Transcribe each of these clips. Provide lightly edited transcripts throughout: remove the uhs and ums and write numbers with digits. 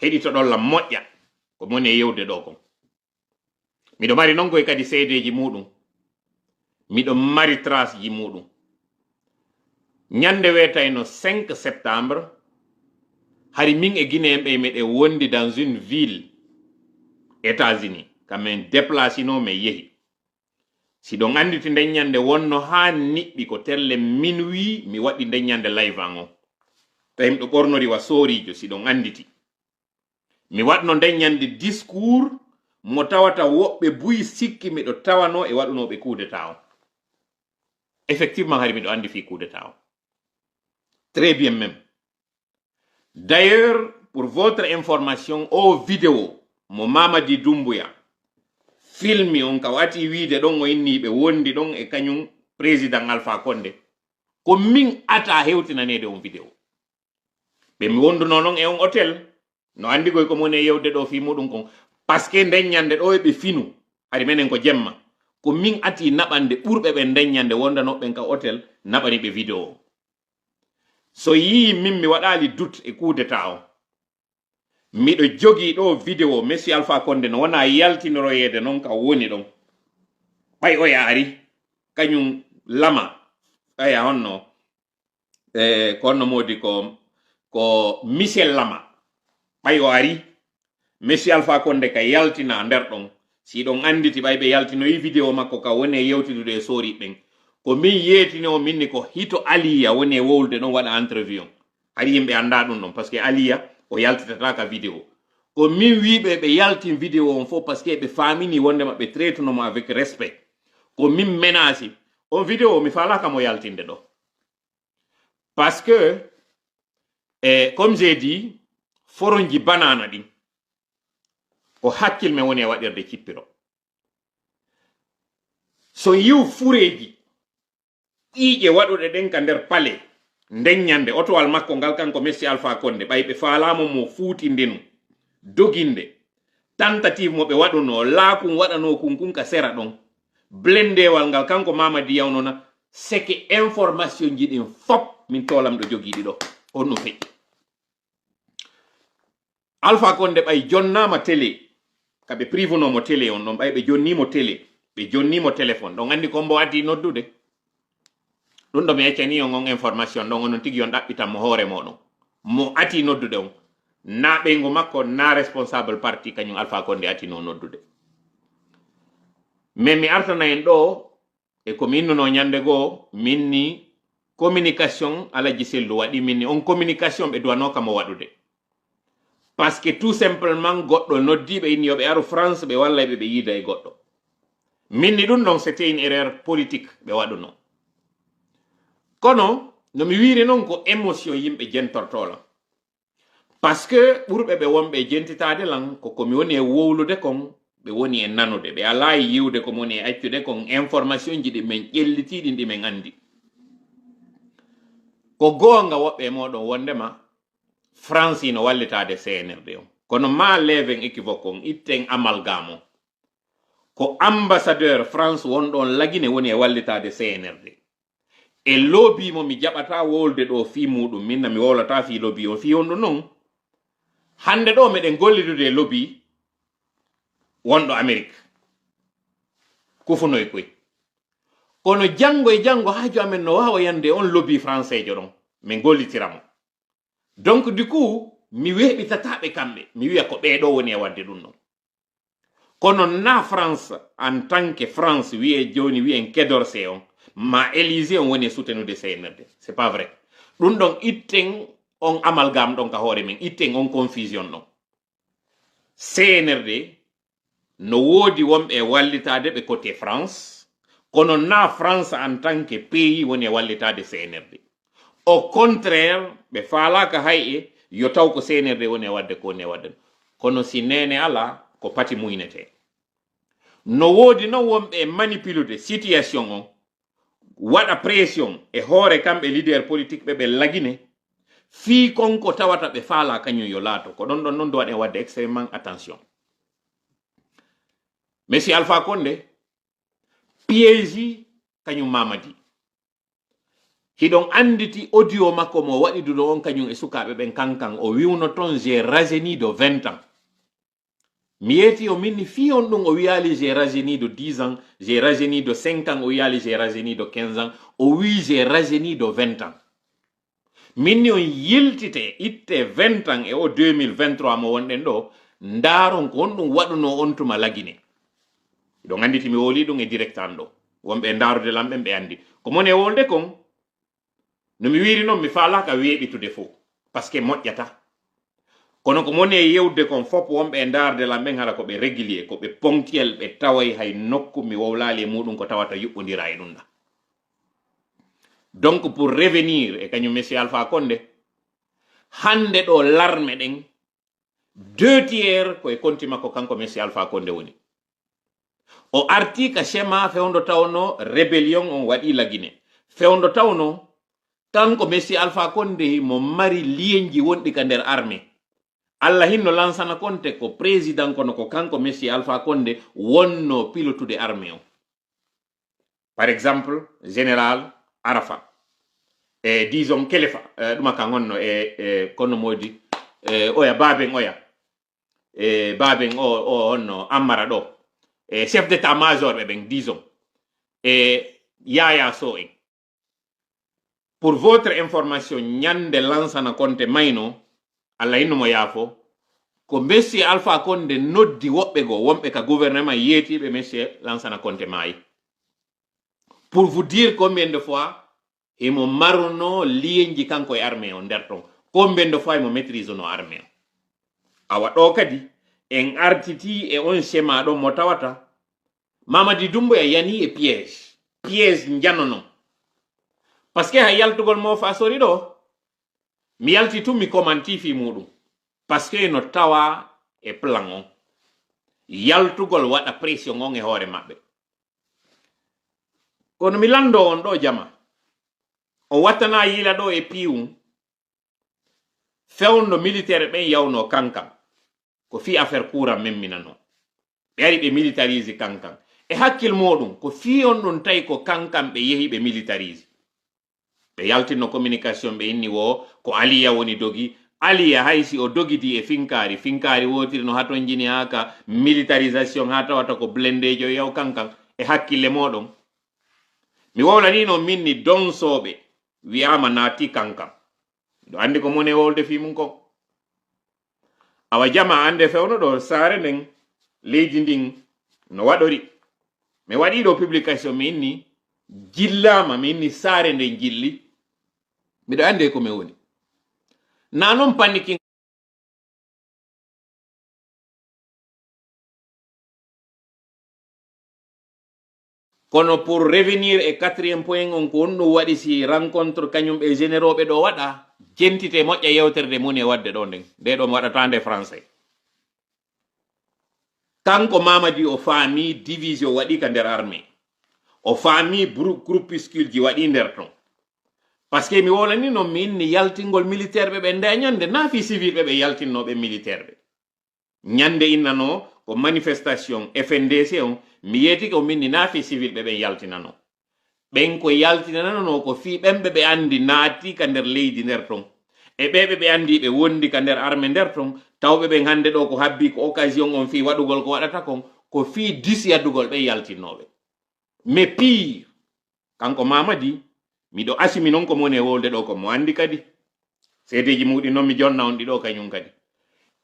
heɗitoɗolla moƴƴa ko moni e yewde ɗo kon. Miɗo mari non koye kadi seedeji muɗum, miɗo mari trace ji muɗum. Ñande wetayno 5 septembre hari min e Guinéen ɓe meɗe wondi dans une ville États-Unis kamen déplacino me yehi. Si ɗon anditi nden ñande wonno ha niɓɓi ko telle minuit mi waɗi nden ñande live an o tawi ɗo ɓornori wa sorijo. Si ɗon anditi mi waɗno nden ñande discours mo tawata woɓɓe buyi sikki miɗo tawano e waɗunoɓe coup d'état o. Effectivement hari miɗo andi fi coup d'état o. Très bien même. D'ailleurs, pour votre information, o vidéo mo Mamadi Doumbouya filmi on ka wati wiide ɗon o inni ɓe wondi ɗon e kañum président Alpha Condé ko min ata hewtinanede on vidéo. Ɓe mi wonduno non e on hôtel no andi koy ko moni e yewde ɗo fi muɗum kon parce que nden ñande ɗo e ɓe finu hari menen ko jemma ko min ati naɓande ɓurɓe ɓe nden ñande wondanoɓen ka hôtel naɓani ɓe vidéo o. So yi min mi waɗali doute e coup d'état o, miɗo jogi ɗo vidéo monsieur Alpha Condé no wona yaltinoroyede non ka woni ɗon ɓay o yaari kañum lama aya honno ko honno modi ko Michel Lama ɓay o ari monsieur Alpha Condé ka yaltina nder ɗon. Si ɗon anditi ɓay ɓe yaltinoyi vidéo makko ka woni e yewtitude e sori ɓen ko min yetini o minni ko Hito Aliya woni e wowlude ɗon waɗa interview on. Hari yimɓe anda ɗum ɗon par ce que Aliya o yaltitata ka vidéo ko min wiɓe ɓe yaltin vidéo on fof par ce que ɓe famini wondema ɓe traitenomo avec respect. Ko min menasi on vidéo mi falaka mo yaltinde ɗo parce que comme j'ai dit foronji banana ɗin ko hakkilme woni e waɗirde cippiro. So yiw fureji ƴiƴe waɗuɗe ɗen ka nder pale nden ñande otowal makko ngal kanko monsieur Alpha Condé ɓay ɓe falamo mo fuutindinu doginde tentative mo ɓe waɗuno laakum waɗano kunkun ka sera ɗon blendewal ngal kanko Mamadi yawnona seke information ji ɗin fop min tolam ɗo jogiɗi ɗo on no feƴƴi. Alpha Condé ɓay jonnama télé kaɓe privunomo télé on ɗon ɓay ɓe jonnimo télé ɓe jonnimo téléphone ɗon andi kombo addi noddude ɗum ɗo mi yeccani on information ɗon onon tigi on ɗaɓɓitanmo hoore moɗon mo ati noddude on na ɓeygu makko na responsable parti kañum Alpha Condé atino noddude. Mais mi artana en ɗo e komi innuno ñande goo minni communication Alaji Sellu waɗi minni on communication ɓe duwano kamo waɗude parce que tout simplement goɗɗo noddiɓe inni yoɓe aru France ɓe wallayɓe ɓe yiida e goɗɗo minni ɗum ɗon c'était une erreur politique ɓe waɗuno. Kono no mi wiiri noon ko émotion yimɓe jentortolan parce que ɓurɓe ɓe wonɓe jentitade lan ko komi woni e wowlude kon ɓe woni e nanude ɓe ala e yiwde ko woni e accude kon information ji ɗi men ƴellitiɗi ɗi men andi ko goonga woɓɓe moɗon wondema France no wallitade CNRD on kono ma leven équivoque on itten amalgame o ko ambassadeur France wonɗon lagine woni e wallitade CNRD e lobby mo mi jaɓata wolde ɗo fi muɗum minna mi wolata fi lobby o fi wonɗo non hande ɗo meɗen gollitude lobby wonɗo Amérique kufunoy koy kono janngo e janngo haaju amen no wawa yande on lobby français jo ɗon min gollitiramo. Donc du coup mi weɓitataɓe kamɓe mi wiya ko ɓeɗo woni e wadde ɗum ɗon kono na France en tant que France wiye joni wiyen Quai on ma Élysée on woni soutenude CNRD c'est pas vrai ɗum ɗon itten on amalgame ɗon ka hoore men itten on confusion ɗon CNRD no woodi wonɓe e wallitade ɓe côté France kono na France en tant que pays woni e wallitade CNRD au contraire ɓe falaka hay e yo taw ko CNRD woni e wadde ko woni e wadde kono si nene ala ko pati muynete no woodi non wonɓe e manipulude situation on waɗa pression e hoore kamɓe leader politique ɓe lagine fii konko tawata ɓe faala kañum yo laato ko ɗon ɗon noon do waɗen wadde extrêmement attention. Monsieur Alpha Condé piégi kañum Mamadi hiɗon anditi audio makko mo waɗi duɗo on kañum e sukaɓe ɓen kankan o wiwno ton j'ai rajeuni de 20 ans mi yeeti o minni fi on ɗum o wiyali j'ai rajeuni de 10 ans j'ai rajeuni de 5 ans o wiyali j'ai rajeuni de 15 ans o wi j'ai rajeuni de 20 ans minni on yiltite itte 20 ans e o 2023 mo wonɗen ɗo ndaron ko on ɗum waɗuno on tuma lagine ɗon anditi mi woli ɗum e direct an ɗo wonɓe ndarude lamɓen ɓe andi ko moni e wolde kon no mi wiri noon mi falaka weeɓitude fo parce que moƴƴata kono ko moni e yewde kon fop wonɓe e ndarde lamɓen hara koɓe régulier koɓe ponctuel ɓe taway hay nokku mi wowlali e muɗum ko tawata yuɓɓodira e ɗum ɗa donc pour revenir e kañum monsieur Alpha Condé hande ɗo larme ɗen 2 tiers koye konti makko kanko monsieur Alpha Condé woni o arti ka schéma fewndo tawno rébellion on waɗi lagine fewndo tawno kanko monsieur Alpha Condé mo mari lienji wonɗi ka nder armée Allah hinno lansana konte ko président kono ko kanko monsieur Alpha Condé wonno pilotude armée o par exemple général Arafa e disons Kelefa ɗuma kan honno kono modi oya baben oya baben o honno Ammara ɗo chef d'état major ɓe ɓen disons Yaya Sow en pour votre information ñande lansana konte mayno Allah hinno mo yaafo ko monsieur Alpha Condé noddi woɓɓe go wonɓe ka gouvernement yeetiɓe monsieur lansana konte maayi pour vous dire combien de fois imo maruno lienji kanko e armée o nder ton combien de fois imo maîtrise no armée o awa ɗo kadi en artiti e on schéma ɗo mo tawata Mamadi Doumbouya yani e piège janono parce que ha yaltugol mo fa sori ɗo mi yalti tum mi commenti fi muɗum parce que no tawa e plan on yaltugol waɗa pression on e hoore maɓɓe kono mi lando on ɗo jama o wattana yila ɗo e piwum fewndo militaire ɓen yawno kankan ko fi affaire courant memminano ɓe ari ɓe militarise kankan e hakkil moɗum ko fi on ɗum tawi ko kankan ɓe yehi ɓe militarise ɓe yaltinno communication ɓe inni wo ko aliya woni dogi aliya haysi o dogiti e finkari wotiri no haton jini haka militarisation ha tawata ko blendejo yaw kankan e hakkille moɗon mi wowlanino minni donsoɓe wiyama naati kankan ɗo andi ko moni e wolde fimum kon awa jama ande fewno ɗo saare nden leydi ndin no waɗori mi waɗi ɗo publication mi inni jillama mi inni saare nden jilli miɗo ande ko mi woni na non panikin kono pour revenir e 4e point on ko on ɗum waɗi si rencontre kañum ɓe généraux ɓe ɗo waɗa jentite moƴƴa yewterde moni e wadde ɗo nden nde ɗo mi waɗata nde français kanko Mamadi o faami division waɗi ka nder armée o faami groupuscule ji waɗi nder ton parce que mi wolani noon mi inni yaltingol militaire ɓe nde ñande naafi civil ɓe yaltinnoɓe militaire ɓe ñande innano ko manifestation FNDC on mi yeeti ko minni naafi civil ɓe yaltinano ɓen ko yaltinanano ko fi ɓemɓe ɓe andi naati ka nder leydi nder ton e ɓeɓe andi ɓe wondi ka nder armée nder ton tawɓe ɓen hande ɗo ko habbi ko occasion on fi waɗugol ko waɗata kon ko fi dis yaddugol ɓe yaltinnoɓe mais pire kanko Mamadi miɗo asimi noon ko moni e wolde ɗo ko mo andi kadi seedeji muɗi noon mi jonna on ɗiɗo kañum kadi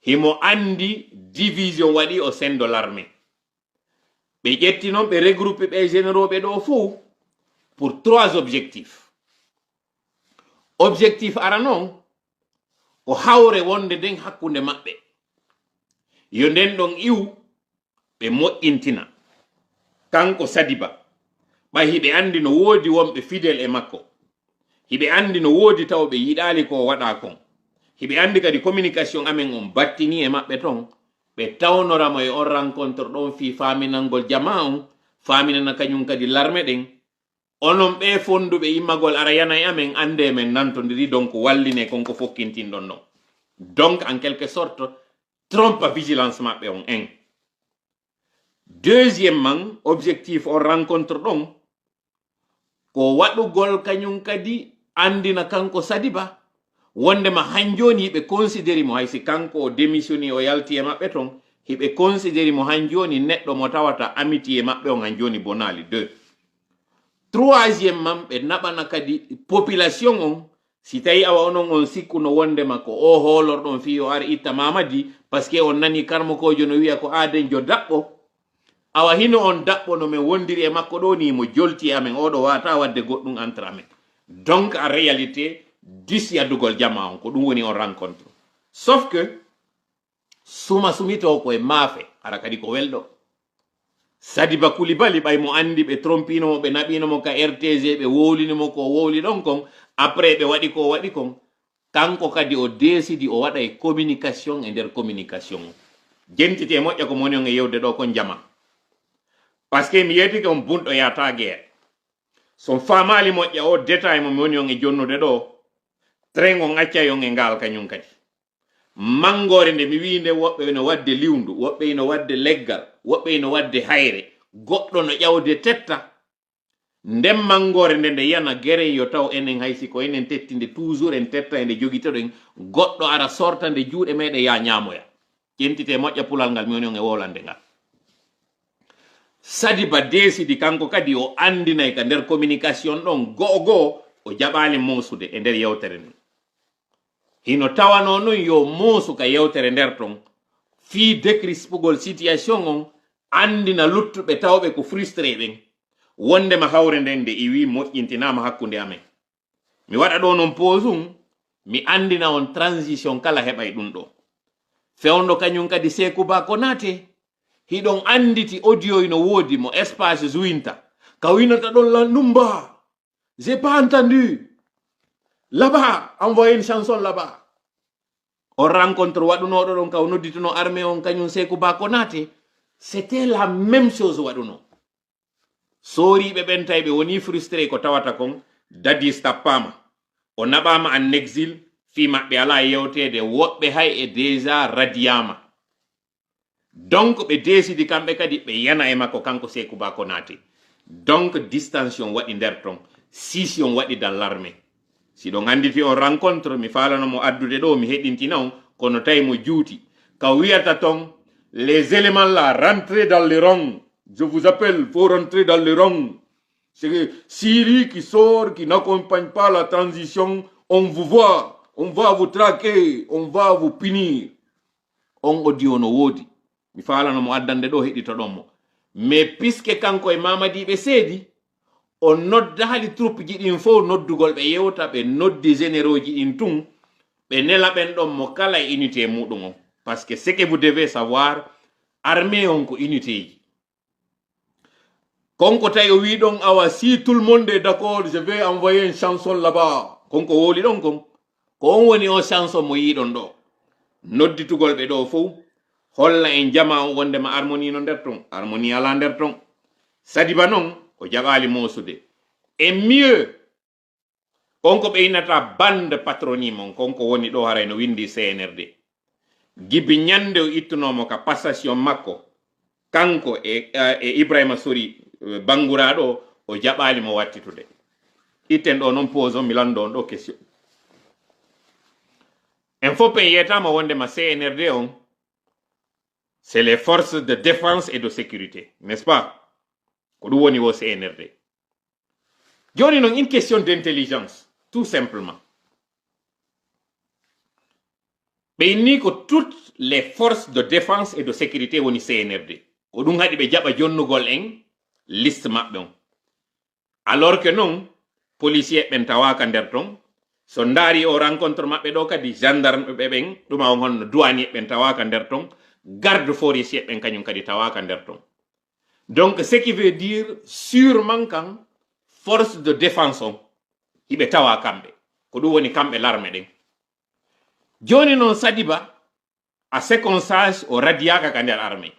himo andi division waɗi au sein de l'armée ɓe ƴetti noon ɓe regroupe ɓe généraux ɓe ɗo fou pour 3 objectifs objectif ara noon ko hawre wonde nden hakkunde maɓɓe yo nden ɗon iw ɓe moƴƴintina kanko Sadiba ɓay hiɓe andi no woodi wonɓe fidèle e makko hiɓe andi no woodi taw ɓe yiɗali ko waɗa kon hiɓe andi kadi communication amen on battini e maɓɓe ton ɓe tawnoramo e on rencontre ɗon fi faminangol jama on faminana kañum kadi l'armée ɗen onon ɓe fonduɓe immagol ara yana e amen ande men nantodiri donc walline konko fokkintinɗon ɗon donc en quelque sorte trompe vigilance maɓɓe on en deuxièmement objectif on rencontre ɗon ko waɗugol kañum kadi andina kanko Sadiba wondema hanjoni be considéri mo haysi kanko o démissioni o yalti e mabbe ton hibe considéri mo hanjoni neddo mo tawata amiti e mabbe on hanjoni bonali 2 troisième mam be nabana kadi population on si tawi awa onon on sikkuno wondema ko o holordon fi o ar itta Mamadi parce que on nani karmo kojo no wiya ko aden jo dabbo awa hino on dabbo no men wondiri e makko do ni mo jolti amen odo wata wadde goddum entre amen donc en réalité disi adugol jama on ko dum woni on rencontre sauf que suma sumito ko e maafe ara kadi ko weldo Sadiba Coulibaly bay mo andi be trompino mo be nabino mo ka RTG be wolini mo ko woli don kon après be wadi kon kanko kadi o desidi o wada e communication e der communication jentite moƴƴa ko moni on e yewde do kon jama parce que mi yeti ko bundo yata guerre son famali moƴƴa o détail mo moni on e jonnude do trengo ngacca yon e ngal kanyum kadi mangore nde mi wi nde wobbe no wadde liwndu wobbe no wadde leggal wobbe no wadde hayre goddo no ƴawde tetta ndem mangore nde yana gere yo taw enen haysi ko enen tettinde toujours en tetta ende jogitoden goddo ara sortande juude mede ya nyamoya jentite moƴƴa pulal ngal mi woni on e wolande ngal Sadiba desidi kanko kadi o andinay ka nder communication don go o jabali mosude e nder yewtere ni hino tawano non yo mosu ka yewtere nder ton fi décrispugol situation on andina luttube tawbe ko frustré ben wonde ma hawre nden de iwi moƴƴintinama hakkunde amen mi wada do non posum mi andina on transition kala hebay dum do fewndo kanyum kadi Sékou Ba Konaté hidon anditi audio ino wodi mo espace Zwinta ka winata don la numba j'ai pas entendu là-bas envoyer une chanson là-bas on rencontre waduno do don ka noddituno armée on kanyum Sékou Ba Konaté c'était la même chose waduno sori be bentay be woni frustré ko tawata kon dadi stappama o nabama en exil fi mabbe ala yewtede wobbe hay e déjà radiama donc be desidi kambe kadi be yana e makko kanko Sékou Ba Konaté donc distension wadi nder ton scission wadi dans l'armée si do nganditi on rencontre mi falano mo addude do mi hedintina on kono tay mo juuti ka wiyata ton les éléments là rentrer dans les rangs je vous appelle faut rentrer dans les rangs c'est Syrie qui sort qui n'accompagne pas la transition on vous voit on va vous traquer on va vous punir on audio no wodi mi falano mo addande do hedito don mo mais puisque kanko e Mamadi be seedi on nodda hali troupe ji din fo noddugol be yewta be noddi généraux ji din tun be nela ben don mo kala unité mudum parce que ce que vous devez savoir armée on ko unité ji konko tay o wi don awa si tout le monde est d'accord je vais envoyer une chanson là-bas konko woli don kon ko on woni o chanson mo yi don do nodditugol be do fo holla en jama on wonde ma harmonie no nder ton harmonie ala nder ton Sadiba non o jabali mosude et mieux konko be inata bande patronyme on konko woni do haray no windi CNRD gibi nyande o ittunomo ka passation makko kanko e Ibrahima Sori Bangura do o jabali mo wattitude itten do non poso milando do question en faut pe yetama wonde ma CNRD on c'est les forces de défense et de sécurité n'est-ce pas ko du woni wo CNRD joni non une question d'intelligence tout simplement be ni ko toutes les forces de défense et de sécurité woni CNRD ko dum hadi be jaba jonnugol en liste mabbe on alors que non policier ben tawaka nder ton so ndari o rencontre mabbe do kadi gendarme be ben duma on honno douanier ben tawaka nder ton garde forestier ben kanyum kadi tawaka nder ton donc ce qui veut dire sûrement kan force de défense on ibe tawa kambe ko dum woni kambe l'armée den joni non Sadiba a séquençage o radiaka ka nder armée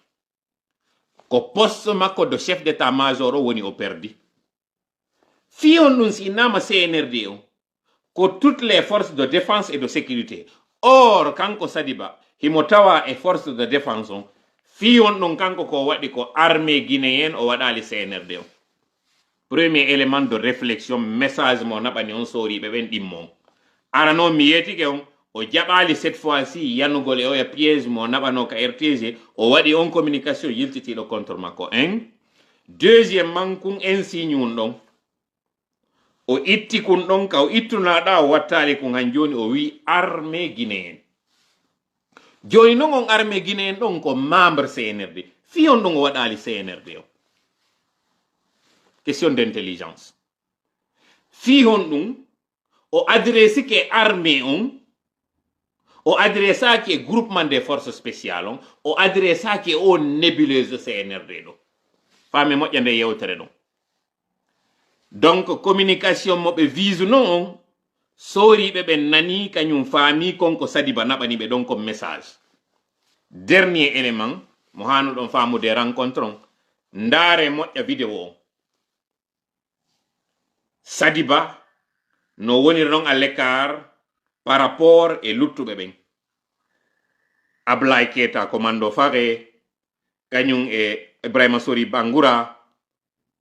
ko poste makko de chef d'état-major woni o perdi fi on dun si nama CNRD on ko toutes les forces de défense et de sécurité or kanko Sadiba himo tawa e force de défense on fi on dun kanko ko wadi ko armée guinéenne o wadali CNRD on premier élément de réflexion message mo naɓani on soriɓe ɓen ɗimmo arano mi yetike on o jaɓali cette fois ci yanugol e oya piège mo naɓano ka rtg o waɗi on communication yiltitiɗo contre makko 1 deuxièmement kun insigne un ɗon o itti kun ɗon ka o ittunaɗa o wattali kun han joni o wi armée guinéen joni non on armée guinéen ɗon ko membre cnrd fi on ɗon o waɗali cnrd o question d'intelligence fi hon ɗum o adresse ke armée on o adressaki e groupement des forces spéciales on o adressaki o nébuleuse cnrd ɗo fami moƴƴa nde yewtere ɗon donc communication moɓe vise non on soriɓe ɓe nani kañum faami konko Sadiba naɓani ɓe ɗon comme message dernier élément mo hanuɗon famude rencontre on ndaare moƴƴa vidéo o Sadiba no woniri non à l'écart par rapport e luttuɓe ɓen Ablaye Keita commando fare kañum e Ibrahima Sori Bangoura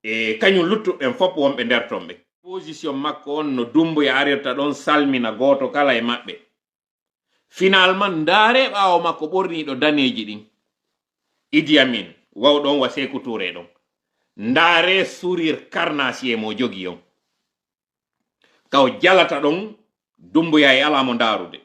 e kañum luttuɓen fof wonɓe nder ton ɓe position makko on no Dumbuya arirta ɗon salmina goto kala e maɓɓe finalement ndaare ɓawo makko ɓorniɗo daneji ɗin Idi Amin wawɗon wa Sékou Touré ɗon ndaare sourire carnassier mo jogi on kaw jalata ɗon Dumbuya e alamo ndarude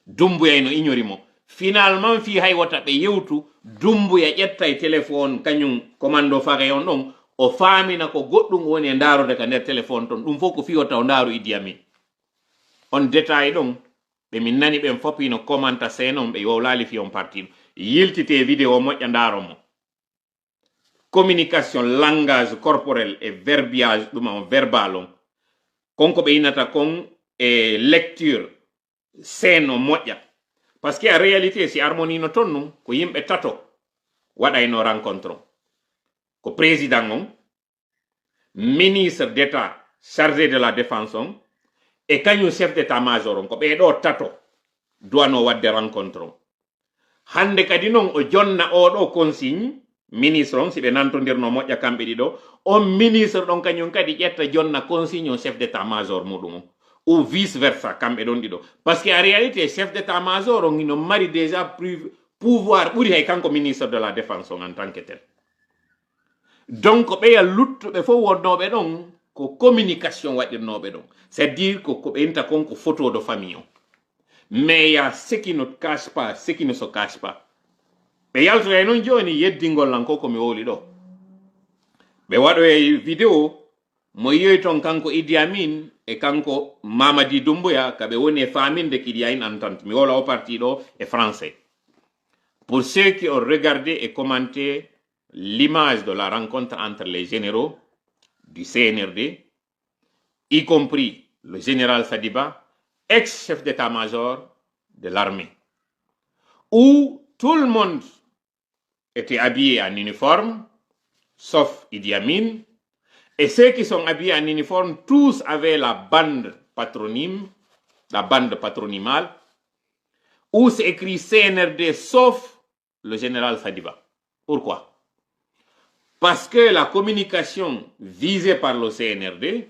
Dumbuya no ignori mo finalement fi hay wata ɓe yewtu Dumbuya ƴetta e téléphone kañum commando fare on ɗon o faamina ko goɗɗum woni e ndarude ka nder téléphone ton ɗum fof ko fiyota o ndaru Idi Amin on détail ɗon ɓe min nani ɓen fopino commenta scène on ɓe wowlali fi on parti yiltite vidéo moƴƴa ndaro mo communication langage corporel et verbiage ɗum on verbal on konko ɓe innata kon e lecture scène o moƴƴa par ce que en réalité si harmonie no ton num ko yimɓe tato waɗayno rencontre o ko président on ministre d'état chargé de la défense on e kañum chef d'état major on ko ɓeɗo tato duwano wadde rencontre on hande kadi noon o jonna oɗo consigne ministre on si ɓe nantodirno moƴƴa kamɓe ɗiɗo on ministre ɗon kañum kadi ƴetta jonna consigne on chef d'état major muɗum on ou vice versa kamɓe ɗon ɗiɗo par ce que en réalité chef d'état major on ino mari déjà pouvoir ɓuri hay kanko ministre de la défense on en tant que tel donc ɓeya luttuɓe fof wonnoɓe ɗon ko communication waɗirnoɓe ɗon c'est à dire ko ɓe inta konko photo de famille on mais ya ce qui ne cache pas ce qui ne se cache pas ɓe yaltoya noon joni yeddingol lan ko komi wowli ɗo ɓe waɗoye vidéo mo yiyoy ton kanko Idi Amin e kanko Mamadi Doumbouya kaɓe woni e faminde qu'il y a une entente mi wola o parti ɗo e français pour ceux qui ont regardé et commenté l'image de la rencontre entre les généraux du CNRD y compris le général Sadiba ex-chef d'état-major de l'armée où tout le monde était habillé en uniforme sauf Idi Amin. Et ceux qui sont habillés en uniforme, tous avaient la bande patronyme, la bande patronymale, où c'est écrit CNRD sauf le général Sadiba. Pourquoi? Parce que la communication visée par le CNRD,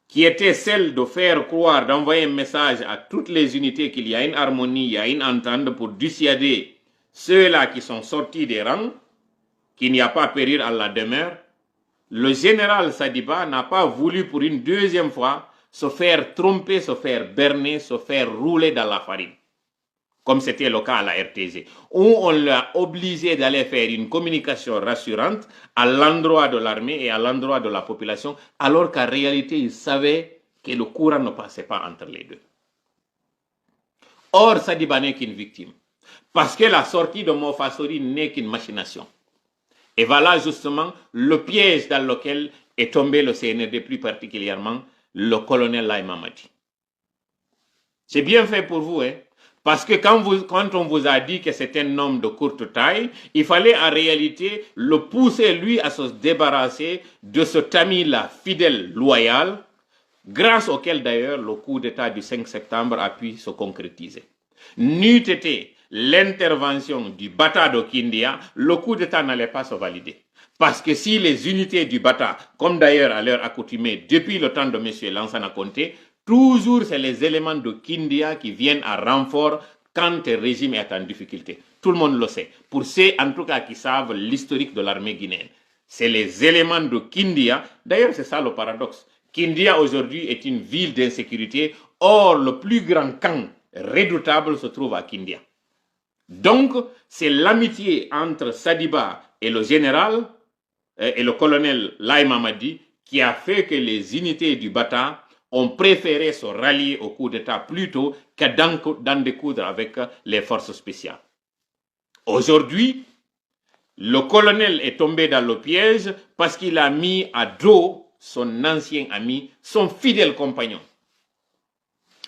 qui était celle de faire croire, d'envoyer un message à toutes les unités qu'il y a une harmonie, il y a une entente pour dissuader ceux-là qui sont sortis des rangs, qu'il n'y a pas à périr à la demeure, le général Sadiba n'a pas voulu pour une deuxième fois se faire tromper, se faire berner, se faire rouler dans la farine, comme c'était le cas à la RTG, où on l'a obligé d'aller faire une communication rassurante à l'endroit de l'armée et à l'endroit de la population, alors qu'en réalité, il savait que le courant ne passait pas entre les deux. Or, Sadiba n'est qu'une victime, parce que la sortie de Mofasori n'est qu'une machination. Et voilà justement le piège dans lequel est tombé le CNRD, plus particulièrement le colonel Laye Mamadi. C'est bien fait pour vous, hein? Parce que quand on vous a dit que c'est un homme de courte taille, il fallait en réalité le pousser, lui, à se débarrasser de ce ami-là, fidèle, loyal, grâce auquel d'ailleurs le coup d'État du 5 septembre a pu se concrétiser. N'eût été l'intervention du Bata de Kindia, le coup d'État n'allait pas se valider. Parce que si les unités du Bata, comme d'ailleurs à l'heure accoutumée, depuis le temps de M. Lansana Conté, toujours c'est les éléments de Kindia qui viennent à renfort quand le régime est en difficulté. Tout le monde le sait. Pour ceux en tout cas qui savent l'historique de l'armée guinéenne, c'est les éléments de Kindia. D'ailleurs, c'est ça le paradoxe. Kindia aujourd'hui est une ville d'insécurité. Or, le plus grand camp redoutable se trouve à Kindia. Donc, c'est l'amitié entre Sadiba et le général et le colonel Laye Mamadi qui a fait que les unités du Bata ont préféré se rallier au coup d'État plutôt que d'en découdre avec les forces spéciales. Aujourd'hui, le colonel est tombé dans le piège parce qu'il a mis à dos son ancien ami, son fidèle compagnon.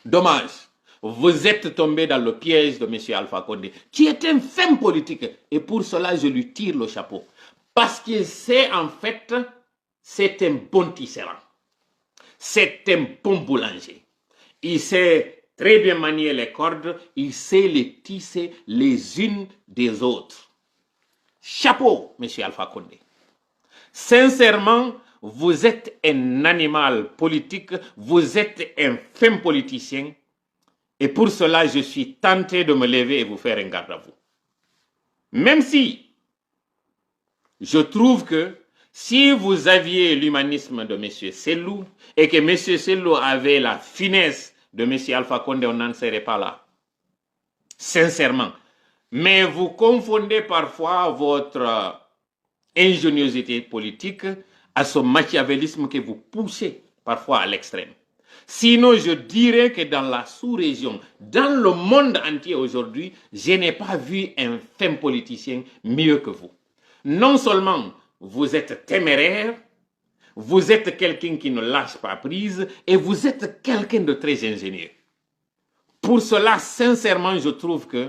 Dommage. Vous êtes tombé dans le piège de M. Alpha Condé, qui est un femme politique. Et pour cela, je lui tire le chapeau. Parce qu'il sait, en fait, c'est un bon tisserand. C'est un bon boulanger. Il sait très bien manier les cordes. Il sait les tisser les unes des autres. Chapeau, M. Alpha Condé. Sincèrement, vous êtes un animal politique. Vous êtes un femme politicien. Et pour cela, je suis tenté de me lever et vous faire un garde à vous. Même si je trouve que si vous aviez l'humanisme de M. Sellou et que M. Sellou avait la finesse de M. Alpha Condé, on n'en serait pas là. Sincèrement. Mais vous confondez parfois votre ingéniosité politique à ce machiavélisme que vous poussez parfois à l'extrême. Sinon, je dirais que dans la sous-région, dans le monde entier aujourd'hui, je n'ai pas vu un femme politicien mieux que vous. Non seulement vous êtes téméraire, vous êtes quelqu'un qui ne lâche pas prise et vous êtes quelqu'un de très ingénieux. Pour cela, sincèrement, je trouve que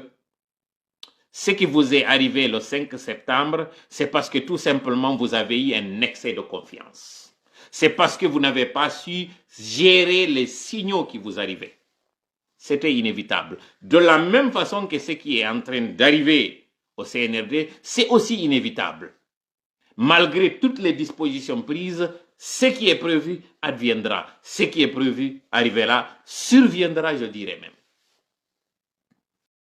ce qui vous est arrivé le 5 septembre, c'est parce que tout simplement vous avez eu un excès de confiance. C'est parce que vous n'avez pas su gérer les signaux qui vous arrivaient. C'était inévitable. De la même façon que ce qui est en train d'arriver au CNRD, c'est aussi inévitable. Malgré toutes les dispositions prises, ce qui est prévu adviendra. Ce qui est prévu arrivera, surviendra, je dirais même.